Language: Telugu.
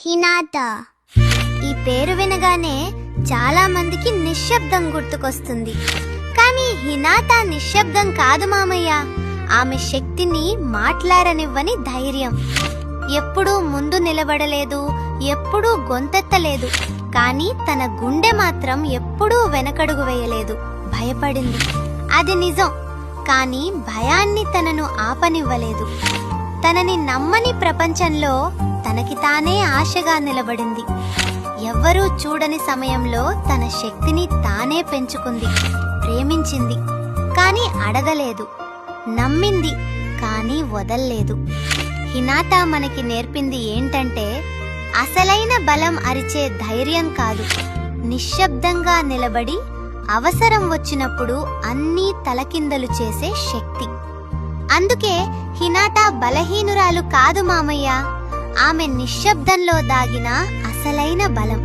హినాట. ఈ పేరు వినగానే చాలా మందికి నిశ్శబ్దం గుర్తుకొస్తుంది. కానీ హినాట నిశ్శబ్దం కాదు మామయ్య. ఆమె శక్తిని మాట్లాడనివ్వని ధైర్యం. ఎప్పుడూ ముందు నిలబడలేదు, ఎప్పుడూ గొంతెత్తలేదు. కానీ తన గుండె మాత్రం ఎప్పుడూ వెనకడుగు వేయలేదు. భయపడింది, అది నిజం. కానీ భయాన్ని తనను ఆపనివ్వలేదు. తనని నమ్మని ప్రపంచంలో తనకి తానే ఆశగా నిలబడింది. ఎవ్వరూ చూడని సమయంలో తన శక్తిని తానే పెంచుకుంది. ప్రేమించింది, కానీ అడగలేదు. నమ్మింది, కానీ వదల్లేదు. హినాట మనకి నేర్పింది ఏంటంటే, అసలైన బలం అరిచే ధైర్యం కాదు, నిశ్శబ్దంగా నిలబడి అవసరం వచ్చినప్పుడు అన్నీ తలకిందలు చేసే శక్తి. అందుకే హినాట బలహీనురాలు కాదు మామయ్య. ఆమె నిశ్శబ్దంలో దాగిన అసలైన బలం.